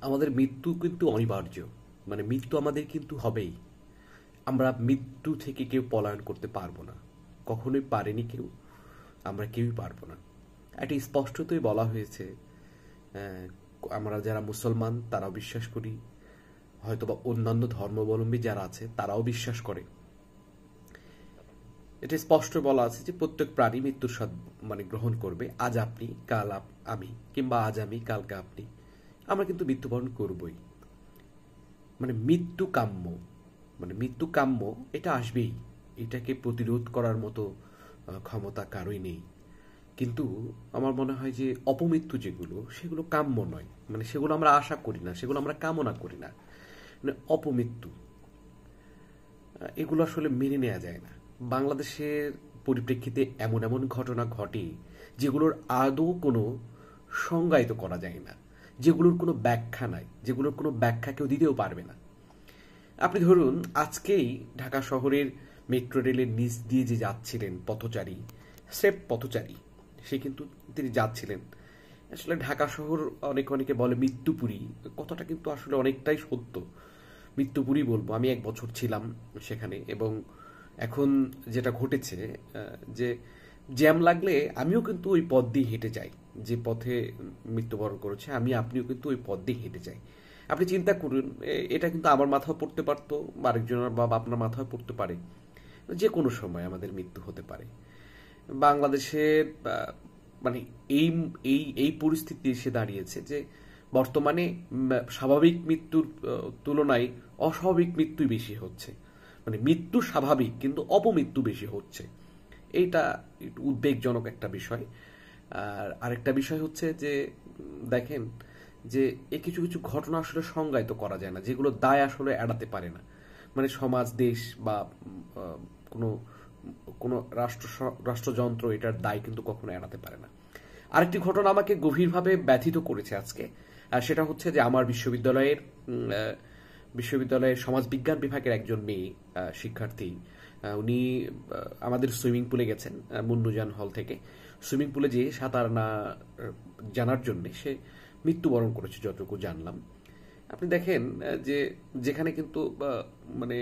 আমাদের মৃত্যু কিন্তু অনিবার্য, মানে মৃত্যু আমাদের কিন্তু হবেই। আমরা মৃত্যু থেকে কেউ পলায়ন করতে পারবো না, কখনোই পারেনি কেউ, আমরা কেউই পারবো না। এটা স্পষ্টতই বলা হয়েছে। আহ, আমরা যারা মুসলমান তারাও বিশ্বাস করি, হয়তোবা অন্যান্য ধর্মাবলম্বী যারা আছে তারাও বিশ্বাস করে। এটা স্পষ্ট বলা আছে যে প্রত্যেক প্রাণী মৃত্যুর স্বাদ মানে গ্রহণ করবে। আজ আপনি, কাল আমি, কিংবা আজ আমি, কালকে আপনি, আমরা কিন্তু মৃত্যুবরণ করবই। মানে মৃত্যু কাম্য, মানে মৃত্যু কাম্য, এটা আসবেই। এটাকে প্রতিরোধ করার মতো ক্ষমতা কারোই নেই। কিন্তু আমার মনে হয় যে অপমৃত্যু যেগুলো, সেগুলো কাম্য নয়, মানে সেগুলো আমরা আশা করি না, সেগুলো আমরা কামনা করি না। মানে অপমৃত্যু, এগুলো আসলে মেনে নেওয়া যায় না। বাংলাদেশের পরিপ্রেক্ষিতে এমন এমন ঘটনা ঘটে যেগুলোর আদৌ কোনো সংজ্ঞায়িত করা যায় না, যেগুলোর কোনো ব্যাখ্যা নাই, যেগুলোর কোনো ব্যাখ্যা কেউ দিতেও পারবে না। আপনি ধরুন আজকেই ঢাকা শহরের মেট্রো রেলের নিচ দিয়ে যে যাচ্ছিলেন পথচারী, স্রেফ পথচারী, সে কিন্তু তিনি যাচ্ছিলেন। আসলে ঢাকা শহর অনেকে বলে মৃত্যুপুরী, কথাটা কিন্তু আসলে অনেকটাই সত্য। মৃত্যুপুরী বলবো, আমি 1 বছর ছিলাম সেখানে, এবং এখন যেটা ঘটেছে, যে জ্যাম লাগলে আমিও কিন্তু ওই পথ দিয়ে হেঁটে যাই। যে পথে মৃত্যুবরণ করেছে, আপনিও কিন্তু ওই পথ দিয়ে হেঁটে যাই। আপনি চিন্তা করুন, এটা কিন্তু আমার মাথায় পড়তে পারতো, বা আরেকজনের বা আপনার মাথায় পড়তে পারে। যে কোনো সময় আমাদের মৃত্যু হতে পারে। বাংলাদেশের মানে এই এই এই পরিস্থিতি এসে দাঁড়িয়েছে যে বর্তমানে স্বাভাবিক মৃত্যুর তুলনায় অস্বাভাবিক মৃত্যুই বেশি হচ্ছে। মানে মৃত্যু স্বাভাবিক, কিন্তু অপমৃত্যু বেশি হচ্ছে। এইটা একটু উদ্বেগজনক একটা বিষয়। আর আরেকটা বিষয় হচ্ছে যে দেখেন, যে এই কিছু কিছু ঘটনা আসলে সংজ্ঞায়িত করা যায় না, যেগুলো দায় আসলে এড়াতে পারে না। মানে সমাজ, দেশ, বা কোনো কোনো রাষ্ট্রযন্ত্র এটার দায় কিন্তু কখনো এড়াতে পারে না। আরেকটি ঘটনা আমাকে গভীরভাবে ব্যথিত করেছে আজকে, আর সেটা হচ্ছে যে আমার বিশ্ববিদ্যালয়ের সমাজবিজ্ঞান বিভাগের একজন মেয়ে শিক্ষার্থী, উনি আমাদের সুইমিং পুলে গেছেন মুন্নুজান হল থেকে। সুইমিং পুলে যেয়ে সাঁতার না জানার জন্য সে মৃত্যুবরণ করেছে যতটুকু জানলাম। আপনি দেখেন যে যেখানে কিন্তু মানে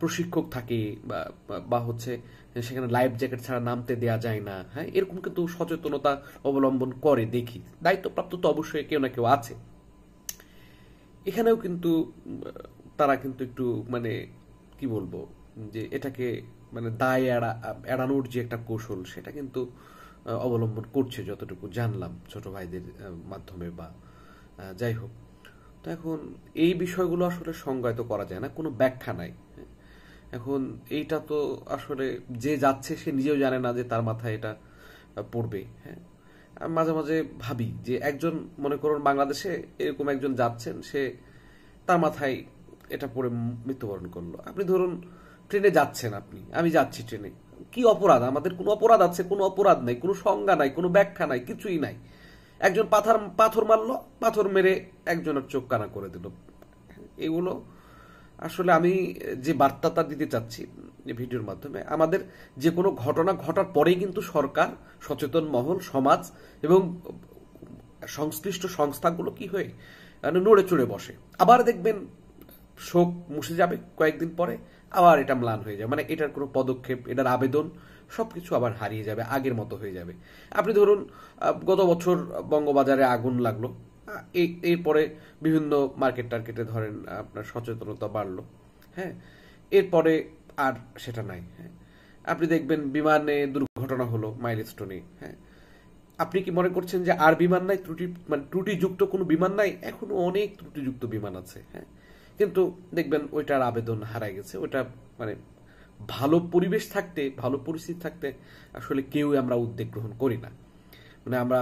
প্রশিক্ষক থাকে, বা বা হচ্ছে সেখানে লাইফ জ্যাকেট ছাড়া নামতে দেয়া যায় না, হ্যাঁ, এরকম কিন্তু সচেতনতা অবলম্বন করে দেখি। দায়িত্বপ্রাপ্ত তো অবশ্যই কেউ না কেউ আছে। এখানেও কিন্তু তারা কিন্তু একটু মানে কি বলবো, যে এটাকে মানে দায় এড়ানোর যে একটা কৌশল, সেটা কিন্তু অবলম্বন করছে যতটুকু জানলাম ছোট ভাইদের মাধ্যমে, বা যাই হোক। তো এখন এই বিষয়গুলো আসলে সংজ্ঞায়িত করা যায় না, কোনো ব্যাখ্যা নাই। এখন এইটা তো আসলে যে যাচ্ছে সে নিজেও জানে না যে তার মাথায় এটা পড়বে। হ্যাঁ, আমি মাঝে মাঝে ভাবি যে একজন, মনে করুন বাংলাদেশে এরকম একজন যাচ্ছেন, সে তার মাথায় এটা পড়ে মৃত্যুবরণ করলো। আপনি ধরুন ট্রেনে যাচ্ছেন, আমি যাচ্ছি ট্রেনে, কি অপরাধ আমাদের? কোনো অপরাধ আছে? কোনো অপরাধ নাই, কোনো সংজ্ঞা নাই, কোনো ব্যাখ্যা নাই, কিছুই নাই। একজন পাথর পাথর মারলো, পাথর মেরে একজনের চোখ কানা করে দিল। এগুলো আসলে আমি যে বার্তাটা দিতে চাচ্ছি এই ভিডিওর মাধ্যমে, আমাদের যে কোনো ঘটনা ঘটার পরেই কিন্তু সরকার, সচেতন মহল, সমাজ এবং সংশ্লিষ্ট সংস্থাগুলো কি হয়ে নড়ে চড়ে বসে। আবার দেখবেন শোক মুছে যাবে কয়েকদিন পরে, আবার এটা ম্লান হয়ে যাবে। মানে এটার কোনো পদক্ষেপ, এটার আবেদন, সবকিছু আবার হারিয়ে যাবে, আগের মতো হয়ে যাবে। আপনি ধরুন গত বছর বঙ্গবাজারে আগুন লাগলো, এরপরে বিভিন্ন মার্কেট টার্কেটে ধরেন আপনার সচেতনতা বাড়লো, হ্যাঁ, এরপরে আর সেটা নাই। হ্যাঁ, আপনি দেখবেন বিমানে দুর্ঘটনা হলো মাইলস্টোনে, হ্যাঁ, আপনি কি মনে করছেন যে আর বিমান নাই? মানে ত্রুটিযুক্ত কোনো বিমান নাই? এখনো অনেক ত্রুটিযুক্ত বিমান আছে, হ্যাঁ, কিন্তু দেখবেন ওইটার আবেদন হারায় গেছে। ওইটা মানে ভালো পরিবেশ থাকতে, ভালো পরিস্থিতি থাকতে আসলে কেউই আমরা উদ্যোগ গ্রহণ করি না। মানে আমরা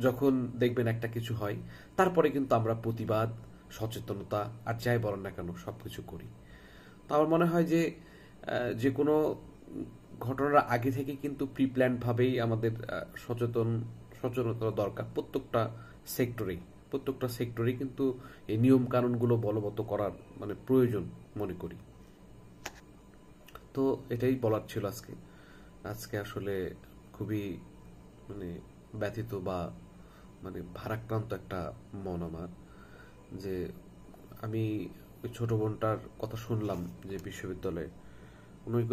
যখন দেখবেন একটা কিছু হয়, তারপরে কিন্তু আমরা প্রতিবাদ, সচেতনতা আর যাই বলেন না কেন সবকিছু করি। তো আমার মনে হয় যে যে কোনো ঘটনার আগে থেকে কিন্তু প্রি প্ল্যান্ড ভাবেই আমাদের সচেতনতা দরকার। প্রত্যেকটা সেক্টরেই কিন্তু এই নিয়ম কানুনগুলো বলবৎ করার মানে প্রয়োজন মনে করি। তো এটাই বলার ছিল আজকে। আজকে আসলে খুবই মানে ব্যথিত, বা মানে ভারাক্রান্ত একটা মন আমার। যে আমি ওই ছোট বোনটার কথা শুনলাম যে বিশ্ববিদ্যালয়ে উনি